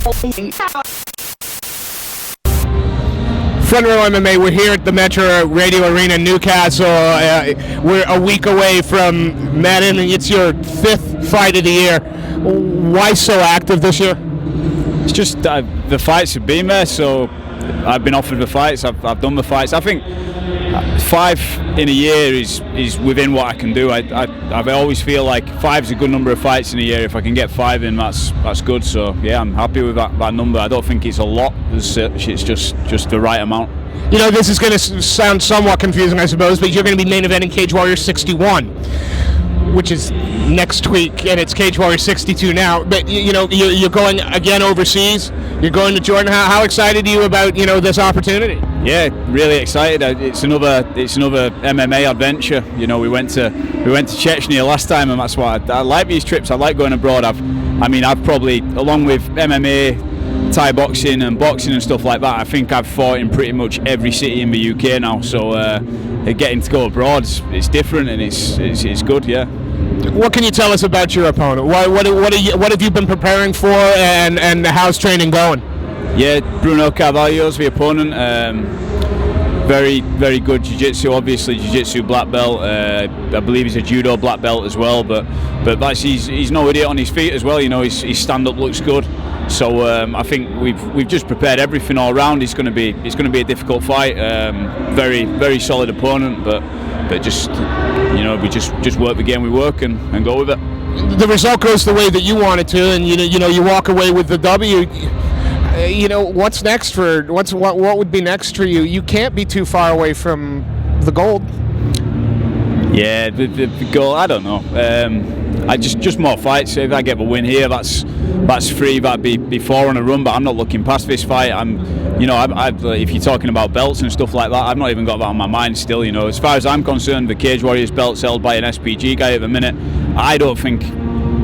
Front Row MMA, we're here at the Metro Radio Arena in Newcastle. We're a week away from Matt Inman. It's your 5th fight of the year. Why so active this year? It's just the fights have been there, so I've been offered the fights. I've done the fights. I think 5 in a year is within what I can do. I always feel like 5 is a good number of fights in a year. If I can get 5 in, that's good. So yeah, I'm happy with that number. I don't think it's a lot as such. It's just the right amount. You know, this is going to sound somewhat confusing, I suppose, but you're going to be main eventing Cage Warrior 61, which is next week, and it's Cage Warrior 62 now. But you know, you're going again overseas. You're going to Jordan. How excited are you about this opportunity? Yeah, really excited. It's another MMA adventure. You know, we went to Chechnya last time, and that's why I like these trips. I like going abroad. I've probably, along with MMA, Thai boxing and boxing and stuff like that, I think I've fought in pretty much every city in the UK now. So getting to go abroad, it's different and it's good. Yeah. What can you tell us about your opponent? What have you been preparing for, and how's training going? Yeah, Bruno Kivar's the opponent. Very, very good jiu-jitsu. Obviously, jiu-jitsu black belt. I believe he's a judo black belt as well. But he's no idiot on his feet as well. You know, his stand-up looks good. So I think we've just prepared everything all round. It's going to be a difficult fight. Very, very solid opponent, but just we just work the game we work and go with it. The result goes the way that you want it to, and you walk away with the W. What's next what would be next for you? You can't be too far away from the gold. Yeah, the goal. I don't know. I just more fights. If I get the win here, that's 3. That'd be 4 on a run. But I'm not looking past this fight. If you're talking about belts and stuff like that, I've not even got that on my mind still. As far as I'm concerned, the Cage Warriors belt's held by an SPG guy at the minute. I don't think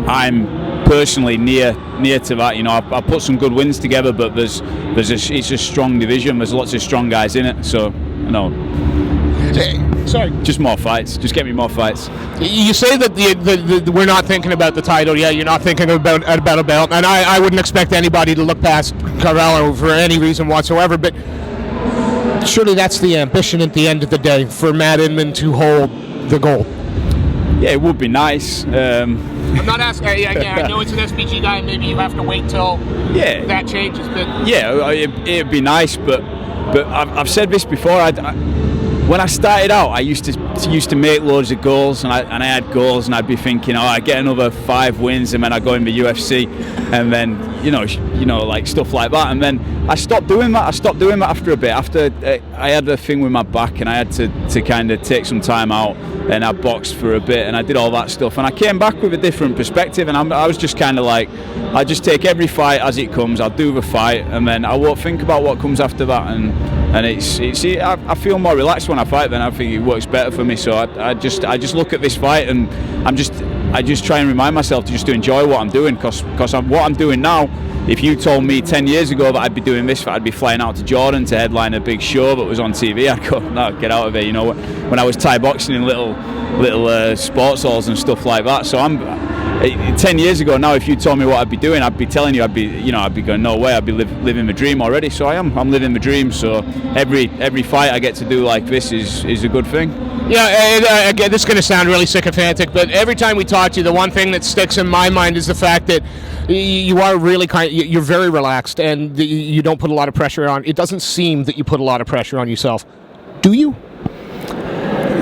I'm personally near to that. I put some good wins together, but it's a strong division. There's lots of strong guys in it. So just more fights. Just get me more fights. You say that we're not thinking about the title yet. You're not thinking about a belt, and I wouldn't expect anybody to look past Carvalho for any reason whatsoever. But surely that's the ambition at the end of the day, for Matt Inman to hold the gold. Yeah, it would be nice. I'm not asking. I know it's an SPG guy. Maybe you have to wait till that changes. But yeah, it'd be nice. But I've said this before. When I started out, I used to make loads of goals, and I had goals, and I'd be thinking, I get another 5 wins, and then I go in the UFC, and then like stuff like that, and then I stopped doing that. I stopped doing that after a bit. After I had a thing with my back, and I had to kind of take some time out, and I boxed for a bit, and I did all that stuff, and I came back with a different perspective, and I was just kind of like, I just take every fight as it comes. I'll do the fight, and then I won't think about what comes after that, and I feel more relaxed when I fight. Then I think it works better for me. So I just look at this fight, and I just try and remind myself to enjoy what I'm doing, because what I'm doing now. If you told me 10 years ago that I'd be doing this, that I'd be flying out to Jordan to headline a big show that was on TV, I'd go, no, get out of it. When I was Thai boxing in little sports halls and stuff like that. So 10 years ago now, if you told me what I'd be doing, I'd be telling you, I'd be going, no way, I'd be living the dream already. So I'm living the dream. So every fight I get to do like this is a good thing. Yeah, and again, this is going to sound really sycophantic, but every time we talk to you, the one thing that sticks in my mind is the fact that you are really you're very relaxed, and you don't put a lot of pressure on. It doesn't seem that you put a lot of pressure on yourself. Do you?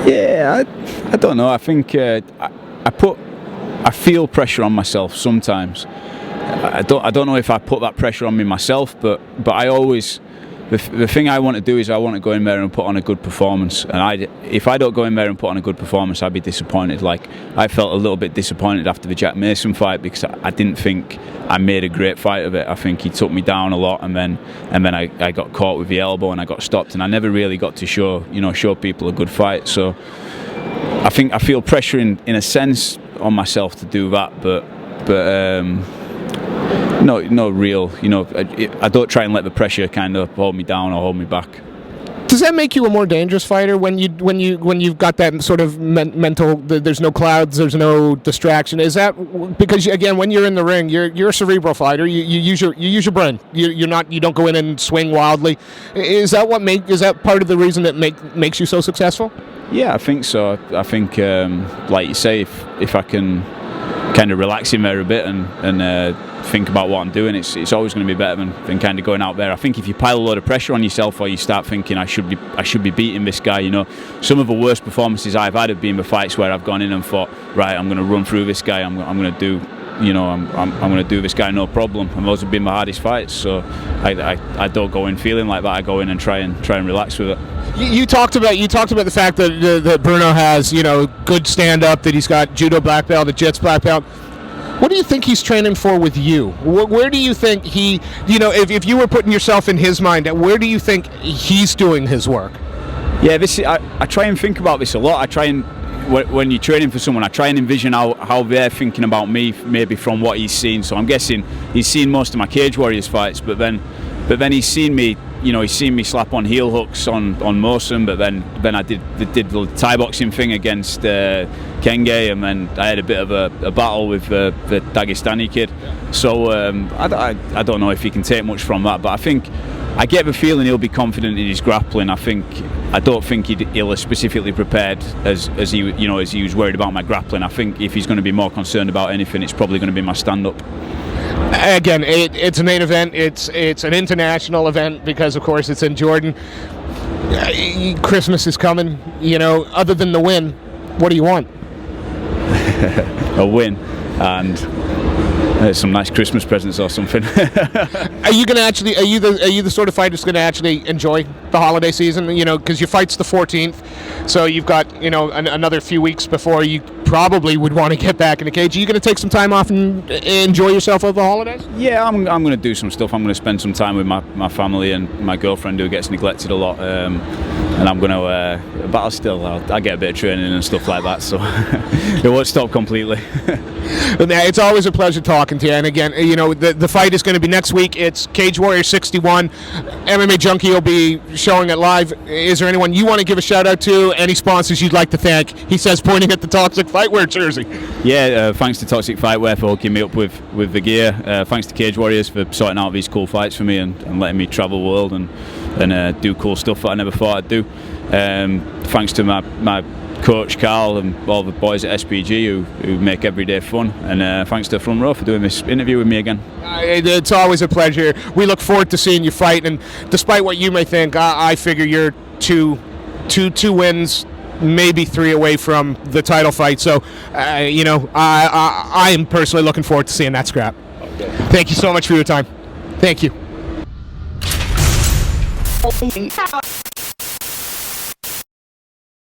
Yeah, I don't know. I think I feel pressure on myself sometimes. I don't know if I put that pressure on me myself, but I always. The thing I want to do is I want to go in there and put on a good performance, and if I don't go in there and put on a good performance, I'd be disappointed. Like, I felt a little bit disappointed after the Jack Mason fight, because I didn't think I made a great fight of it. I think he took me down a lot, and then I got caught with the elbow and I got stopped, and I never really got to show people a good fight. So I think I feel pressure in a sense on myself to do that, but no real, I don't try and let the pressure kind of hold me down or hold me back. Does that make you a more dangerous fighter when you've got that sort of mental? There's no clouds, there's no distraction. Is that because again, when you're in the ring, you're a cerebral fighter. You use your brain. You don't go in and swing wildly. Is that part of the reason that makes you so successful? Yeah, I think so. I think, like you say, if I can kind of relax in there a bit and think about what I'm doing, it's always going to be better than kind of going out there. I think if you pile a load of pressure on yourself, or you start thinking I should be beating this guy, some of the worst performances I've had have been the fights where I've gone in and thought, right, I'm going to run through this guy. I'm going to do. I'm going to do this guy no problem, and those have been my hardest fights. So I don't go in feeling like that. I go in and try and relax with it. You talked about the fact that Bruno has good stand up, that he's got judo black belt, a jits black belt. What do you think he's training for with you? Where do you think he, if you were putting yourself in his mind, where do you think he's doing his work? Yeah, I try and think about this a lot. I try and, when you're training for someone, I try and envision how they're thinking about me, maybe from what he's seen. So I'm guessing he's seen most of my Cage Warriors fights, but then he's seen me. He's seen me slap on heel hooks on Mosen, but then I did the Thai boxing thing against Kenge, and then I had a bit of a battle with the Dagestani kid. So I don't know if he can take much from that, but I think I get the feeling he'll be confident in his grappling. I don't think he'll have specifically prepared as he was worried about my grappling. I think if he's going to be more concerned about anything, it's probably going to be my stand-up. Again, it's a main event. It's an international event because, of course, it's in Jordan. Christmas is coming. Other than the win, what do you want? A win and some nice Christmas presents or something. Are you the sort of fighter that's going to actually enjoy the holiday season? Because your fight's the 14th, so you've got another few weeks before you probably would want to get back in the cage. Are you going to take some time off and enjoy yourself over the holidays? Yeah, I'm going to do some stuff. I'm going to spend some time with my family and my girlfriend, who gets neglected a lot. And I'm going to, but I get a bit of training and stuff like that, so it won't stop completely. It's always a pleasure talking to you. And again, the fight is going to be next week. It's Cage Warrior 61. MMA Junkie will be showing it live. Is there anyone you want to give a shout out to? Any sponsors you'd like to thank? He says, pointing at the Toxic Fightwear jersey. Yeah, thanks to Toxic Fightwear for hooking me up with the gear. Thanks to Cage Warriors for sorting out these cool fights for me and letting me travel the world and do cool stuff that I never thought I'd do. Thanks to my coach Carl and all the boys at SPG who make every day fun, and thanks to Front Row for doing this interview with me again. It's always a pleasure. We look forward to seeing you fight, and despite what you may think, I figure you're two wins, maybe 3 away from the title fight. So I am personally looking forward to seeing that scrap. Okay. Thank you so much for your time. Thank you.